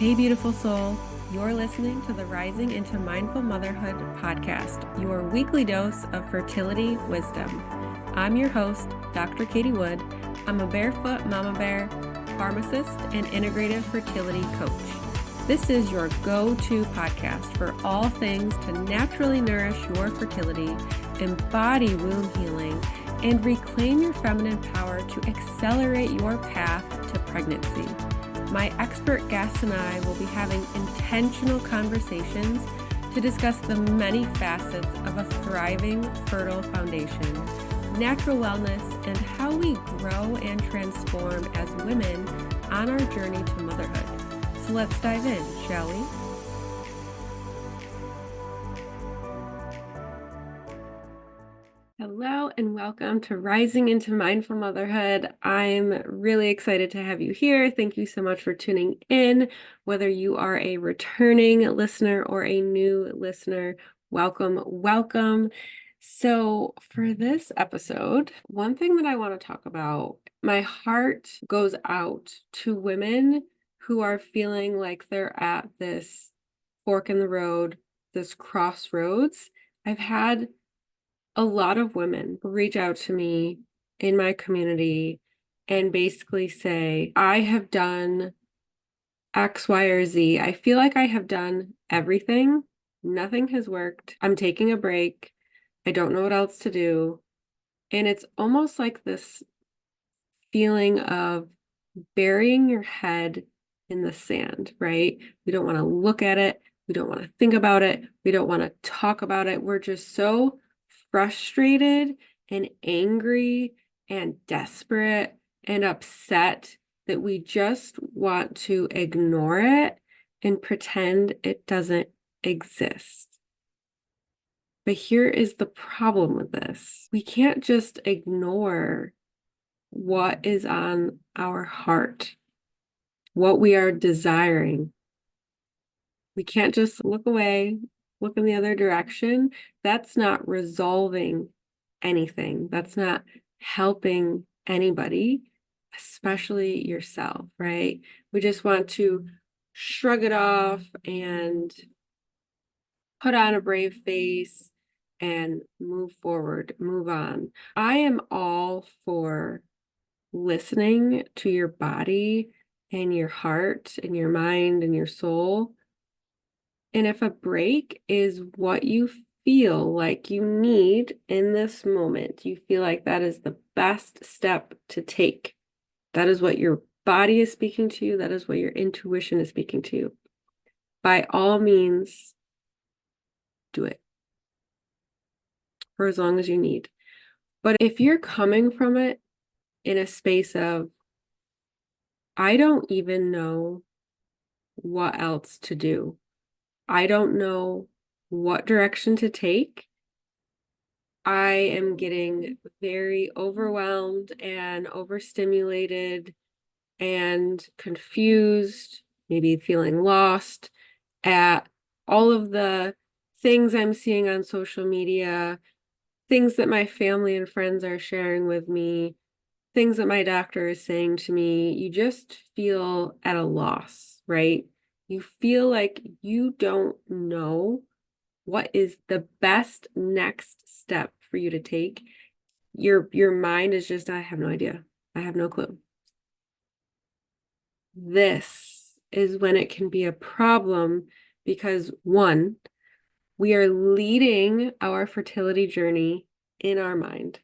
Hey, beautiful soul. You're listening to the Rising Into Mindful Motherhood podcast, your weekly dose of fertility wisdom. I'm your host, Dr. Katie Wood. I'm a barefoot mama bear, pharmacist, and integrative fertility coach. This is your go-to podcast for all things to naturally nourish your fertility, embody womb healing, and reclaim your feminine power to accelerate your path to pregnancy. My expert guests and I will be having intentional conversations to discuss the many facets of a thriving, fertile foundation, natural wellness, and how we grow and transform as women on our journey to motherhood. So let's dive in, shall we? Hello and welcome to Rising Into Mindful Motherhood. I'm really excited to have you here. Thank you so much for tuning in. Whether you are a returning listener or a new listener, welcome, welcome. So for this episode, one thing that I want to talk about, my heart goes out to women who are feeling like they're at this fork in the road, this crossroads. I've had a lot of women reach out to me in my community and basically say, I have done X, Y, or Z. I feel like I have done everything. Nothing has worked. I'm taking a break. I don't know what else to do. And it's almost like this feeling of burying your head in the sand, right? We don't want to look at it. We don't want to think about it. We don't want to talk about it. We're just so frustrated and angry and desperate and upset that we just want to ignore it and pretend it doesn't exist. But here is the problem with this. We can't just ignore what is on our heart, what we are desiring. We can't just look away, look in the other direction. That's not resolving anything. That's not helping anybody, especially yourself, right? We just want to shrug it off and put on a brave face and move forward, move on. I am all for listening to your body and your heart and your mind and your soul. And if a break is what you feel like you need in this moment, you feel like that is the best step to take. That is what your body is speaking to you. That is what your intuition is speaking to you. By all means, do it for as long as you need. But if you're coming from it in a space of, I don't even know what else to do. I don't know what direction to take. I am getting very overwhelmed and overstimulated and confused, maybe feeling lost at all of the things I'm seeing on social media, things that my family and friends are sharing with me, things that my doctor is saying to me. You just feel at a loss, right? You feel like you don't know what is the best next step for you to take. Your mind is just, I have no idea. I have no clue. This is when it can be a problem because one, we are leading our fertility journey in our mind.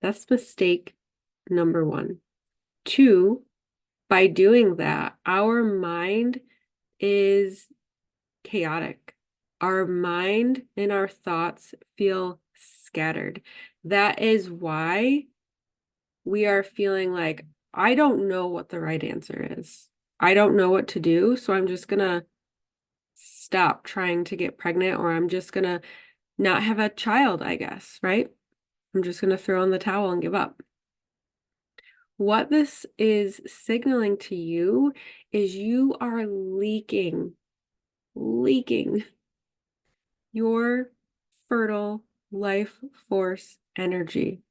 That's mistake number one. Two, by doing that, our mind is chaotic. Our mind and our thoughts feel scattered. That is why we are feeling like, I don't know what the right answer is. I don't know what to do, so I'm just going to stop trying to get pregnant, or I'm just going to not have a child, I guess, right? I'm just going to throw in the towel and give up. What this is signaling to you is you are leaking your fertile life force energy.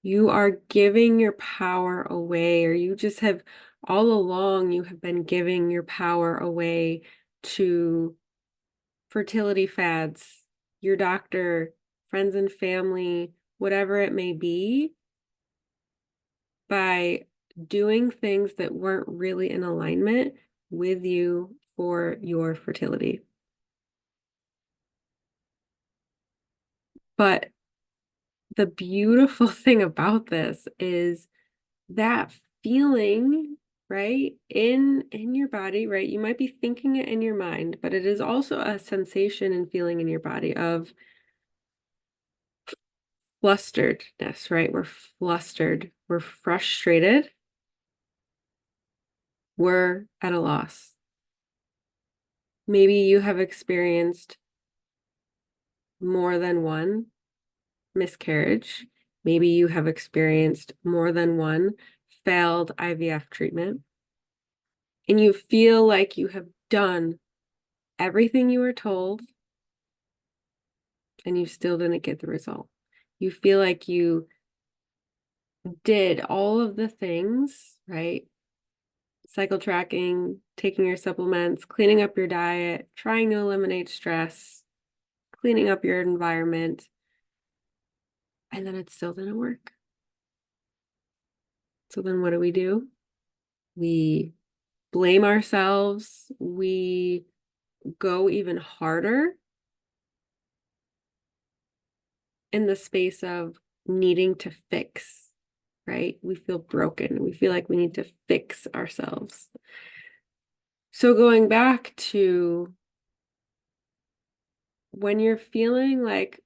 You are giving your power away, or you just have all along you have been giving your power away to fertility fads, your doctor, friends and family, whatever it may be, by doing things that weren't really in alignment with you for your fertility. But the beautiful thing about this is that feeling, right, in your body, right? You might be thinking it in your mind, but it is also a sensation and feeling in your body of flusteredness, right? We're flustered, we're frustrated, we're at a loss. Maybe you have experienced more than one miscarriage. Maybe you have experienced more than one failed IVF treatment. And you feel like you have done everything you were told and you still didn't get the result. You feel like you did all of the things, right? Cycle tracking, taking your supplements, cleaning up your diet, trying to eliminate stress, cleaning up your environment, and then it still didn't work. So then what do? We blame ourselves. We go even harder in the space of needing to fix, right? We feel broken. We feel like we need to fix ourselves. So going back to when you're feeling like,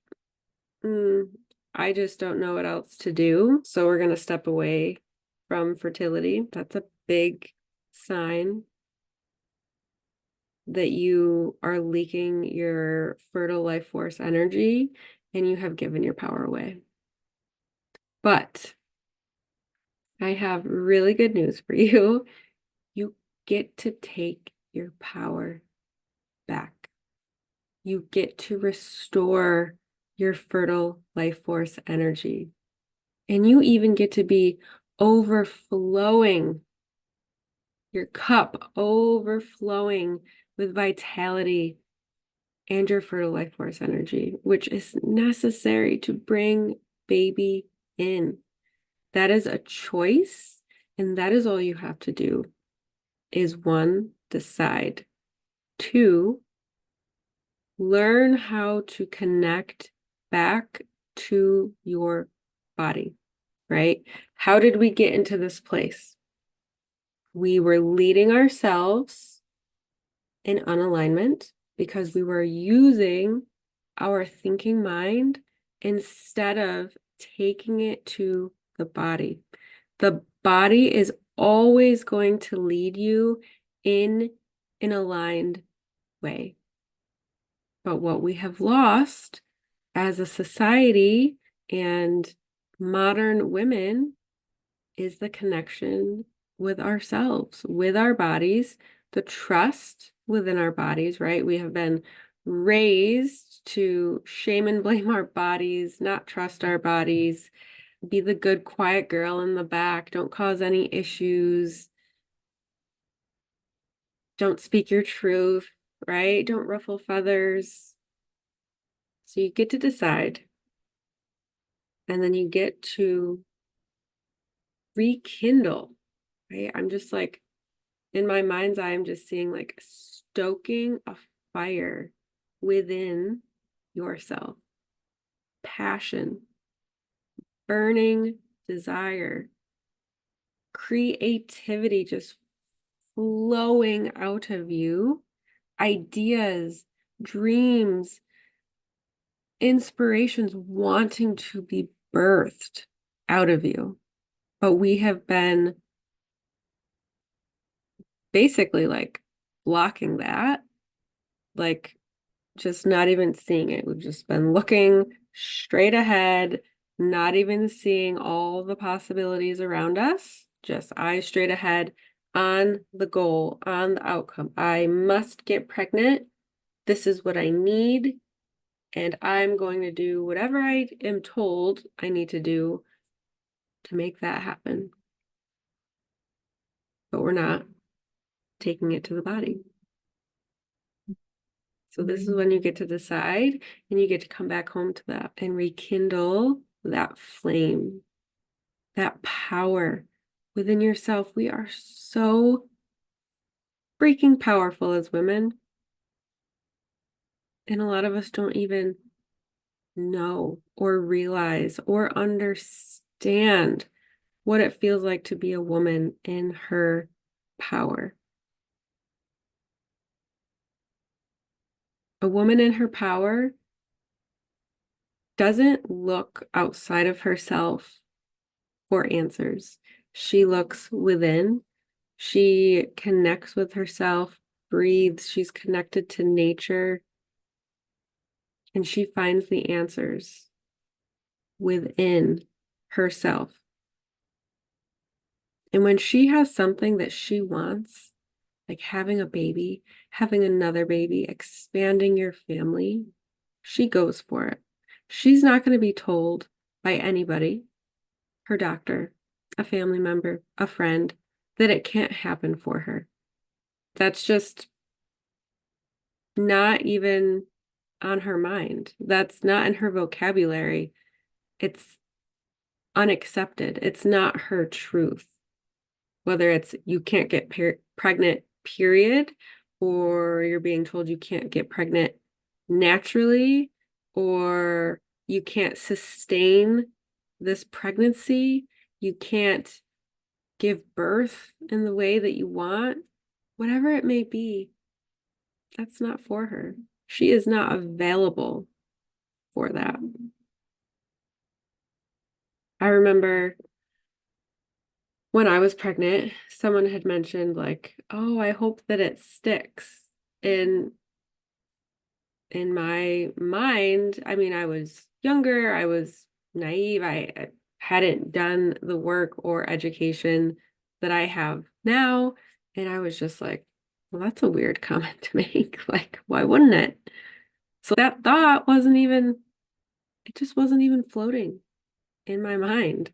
I just don't know what else to do, so we're going to step away from fertility. That's a big sign that you are leaking your fertile life force energy and you have given your power away. But I have really good news for you. You get to take your power back. You get to restore your fertile life force energy. And you even get to be overflowing, your cup overflowing with vitality and your fertile life force energy, which is necessary to bring baby in. That is a choice, and that is all you have to do is one, decide. Two, learn how to connect back to your body, right? How did we get into this place? We were leading ourselves in unalignment because we were using our thinking mind instead of taking it to the body. The body is always going to lead you in an aligned way. But what we have lost as a society and modern women is the connection with ourselves, with our bodies, the trust within our bodies, right? We have been raised to shame and blame our bodies, not trust our bodies, be the good, quiet girl in the back, don't cause any issues, don't speak your truth, right? Don't ruffle feathers. So you get to decide, and then you get to rekindle, right? I'm just like, in my mind's eye, I'm just seeing like stoking a fire within yourself, passion, burning desire, creativity just flowing out of you, ideas, dreams, inspirations wanting to be birthed out of you. But we have been basically like blocking that, like just not even seeing it. We've just been looking straight ahead, not even seeing all the possibilities around us, just eyes straight ahead on the goal, on the outcome. I must get pregnant. This is what I need. And I'm going to do whatever I am told I need to do to make that happen. but we're not taking it to the body. So this is when you get to decide and you get to come back home to that and rekindle that flame, that power within yourself. We are so freaking powerful as women. And a lot of us don't even know or realize or understand what it feels like to be a woman in her power. A woman in her power doesn't look outside of herself for answers. She looks within. She connects with herself, breathes. She's connected to nature, and she finds the answers within herself. And when she has something that she wants, like having a baby, having another baby, expanding your family, she goes for it. She's not going to be told by anybody, her doctor, a family member, a friend, that it can't happen for her. That's just not even on her mind. That's not in her vocabulary. It's unaccepted. It's not her truth. Whether it's you can't get pregnant, period, or you're being told you can't get pregnant naturally, or you can't sustain this pregnancy, you can't give birth in the way that you want, whatever it may be, that's not for her. She is not available for that. I remember when I was pregnant, someone had mentioned like, oh, I hope that it sticks. And in my mind, I mean, I was younger, I was naive, I hadn't done the work or education that I have now. And I was just like, well, that's a weird comment to make. Like, why wouldn't it? So that thought wasn't even, it just wasn't even floating in my mind.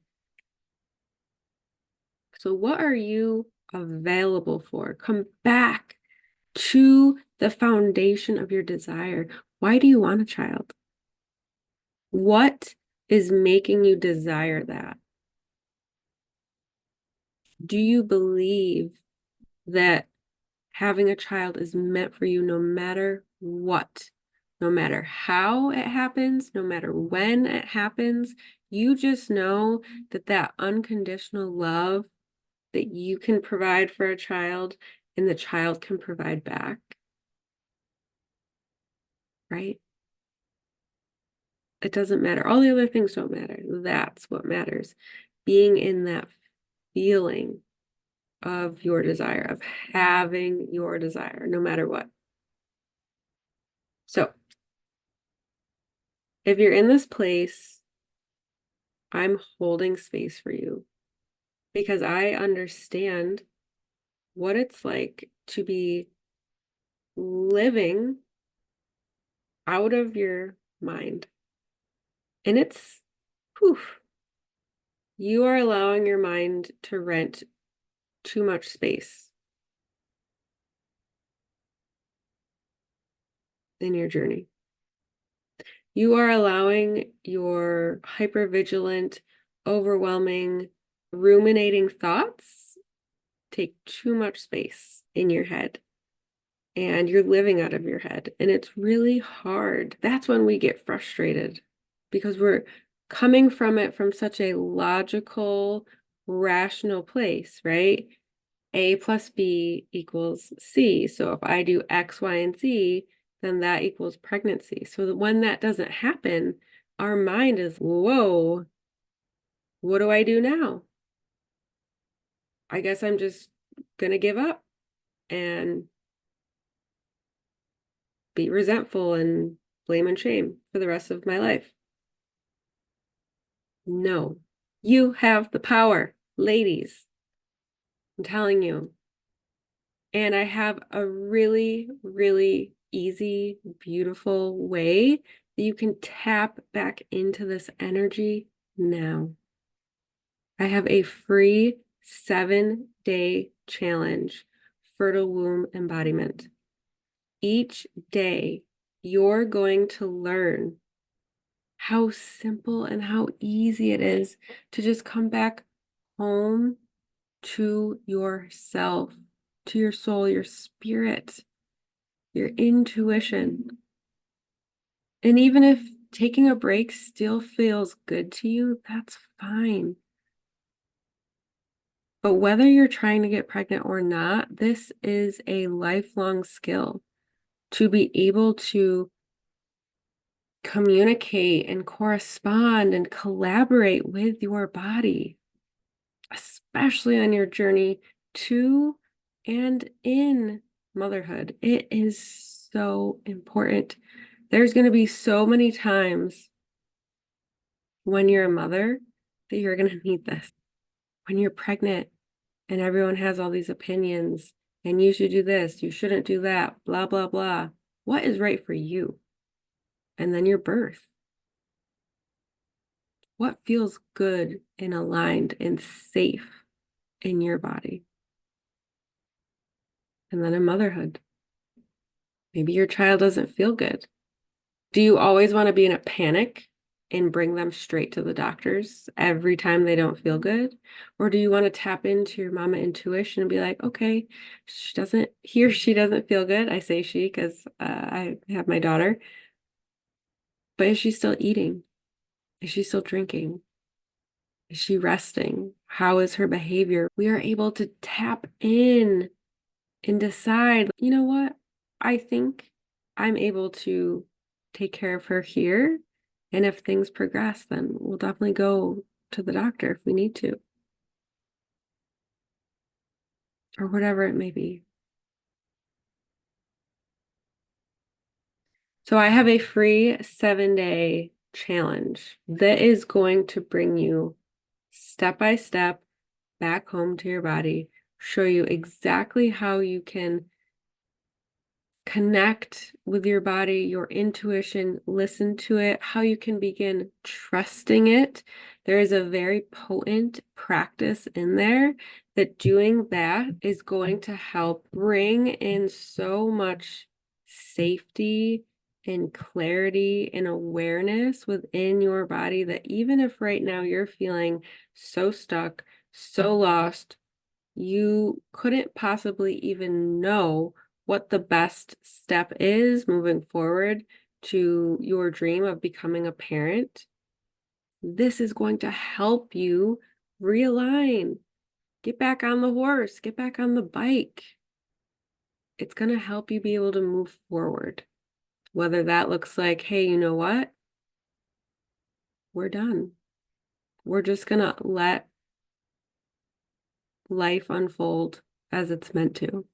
So what are you available for? Come back to the foundation of your desire. Why do you want a child? What is making you desire that? Do you believe that having a child is meant for you no matter what? No matter how it happens, no matter when it happens, you just know that that unconditional love that you can provide for a child and the child can provide back, right? It doesn't matter. All the other things don't matter. That's what matters. Being in that feeling of your desire, of having your desire, no matter what. So if you're in this place, I'm holding space for you because I understand what it's like to be living out of your mind. And it's, poof, you are allowing your mind to rent too much space in your journey. You are allowing your hypervigilant, overwhelming, ruminating thoughts take too much space in your head. And you're living out of your head. And it's really hard. That's when we get frustrated because we're coming from it from such a logical, rational place, right? A plus B equals C. So if I do X, Y, and Z, then that equals pregnancy. So that when that doesn't happen, our mind is, whoa, what do I do now? I guess I'm just going to give up and be resentful and blame and shame for the rest of my life. No, you have the power, ladies. I'm telling you. And I have a really, really easy, beautiful way that you can tap back into this energy now. I have a free 7-day challenge, Fertile Womb Embodiment. Each day, you're going to learn how simple and how easy it is to just come back home to yourself, to your soul, your spirit, your intuition. And even if taking a break still feels good to you, that's fine. But whether you're trying to get pregnant or not, this is a lifelong skill to be able to communicate and correspond and collaborate with your body, especially on your journey to and in motherhood. It is so important. There's going to be so many times when you're a mother that you're going to need this. When you're pregnant and everyone has all these opinions and you should do this, you shouldn't do that, blah, blah, blah. What is right for you? And then your birth. What feels good and aligned and safe in your body? And then in motherhood. Maybe your child doesn't feel good. Do you always want to be in a panic and bring them straight to the doctors every time they don't feel good? Or do you want to tap into your mama intuition and be like, okay, he or she doesn't feel good. I say she because I have my daughter. But is she still eating? Is she still drinking? Is she resting? How is her behavior? We are able to tap in and decide, you know what? I think I'm able to take care of her here. And if things progress, then we'll definitely go to the doctor if we need to, or whatever it may be. So I have a free 7-day challenge that is going to bring you step by step back home to your body, show you exactly how you can connect with your body, your intuition, listen to it, how you can begin trusting it. There is a very potent practice in there that doing that is going to help bring in so much safety and clarity and awareness within your body that even if right now you're feeling so stuck, so lost, you couldn't possibly even know what the best step is moving forward to your dream of becoming a parent. This is going to help you realign, get back on the horse, get back on the bike. It's going to help you be able to move forward. Whether that looks like, hey, you know what? We're done. We're just going to let life unfold as it's meant to.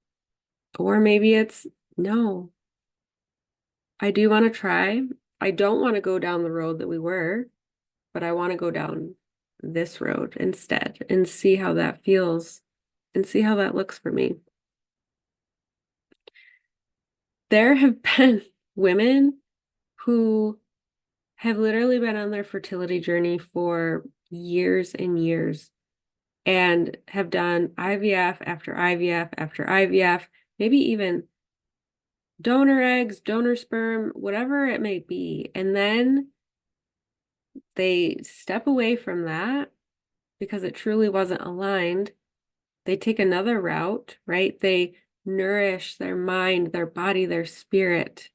Or maybe it's, no, I do want to try. I don't want to go down the road that we were, but I want to go down this road instead and see how that feels and see how that looks for me. There have been women who have literally been on their fertility journey for years and years and have done IVF after IVF after IVF, maybe even donor eggs, donor sperm, whatever it may be. And then they step away from that because it truly wasn't aligned. They take another route, right? They nourish their mind, their body, their spirit,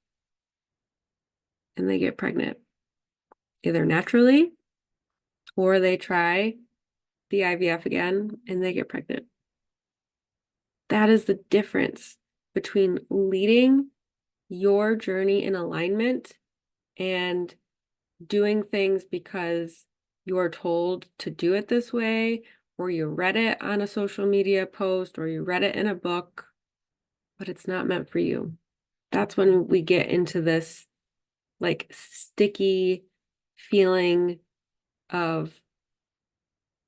and they get pregnant, either naturally or they try the IVF again and they get pregnant. That is the difference between leading your journey in alignment and doing things because you're told to do it this way, or you read it on a social media post, or you read it in a book, but it's not meant for you. That's when we get into this like sticky feeling of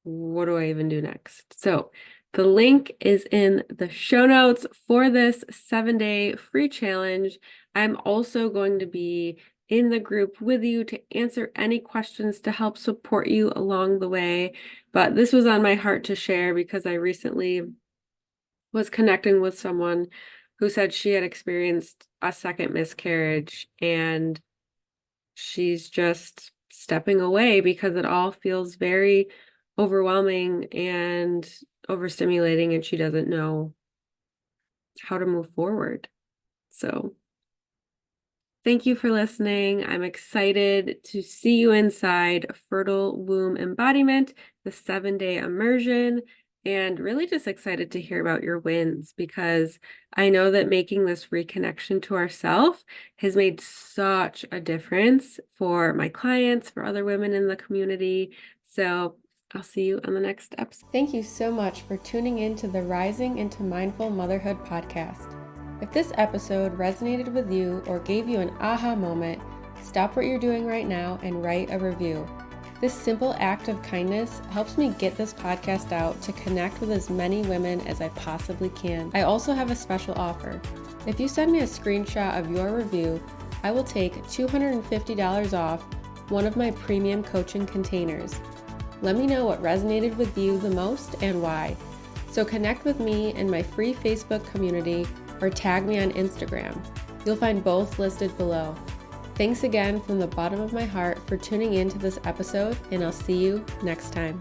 what do I even do next? So the link is in the show notes for this 7-day free challenge. I'm also going to be in the group with you to answer any questions to help support you along the way. But this was on my heart to share because I recently was connecting with someone who said she had experienced a second miscarriage and she's just stepping away because it all feels very overwhelming and overstimulating, and she doesn't know how to move forward. So thank you for listening. I'm excited to see you inside Fertile Womb Embodiment, the 7-day immersion, and really just excited to hear about your wins, because I know that making this reconnection to ourselves has made such a difference for my clients, for other women in the community. So I'll see you on the next episode. Thank you so much for tuning in to the Rising Into Mindful Motherhood podcast. If this episode resonated with you or gave you an aha moment, stop what you're doing right now and write a review. This simple act of kindness helps me get this podcast out to connect with as many women as I possibly can. I also have a special offer. If you send me a screenshot of your review, I will take $250 off one of my premium coaching containers. Let me know what resonated with you the most and why. So connect with me in my free Facebook community or tag me on Instagram. You'll find both listed below. Thanks again from the bottom of my heart for tuning in to this episode, and I'll see you next time.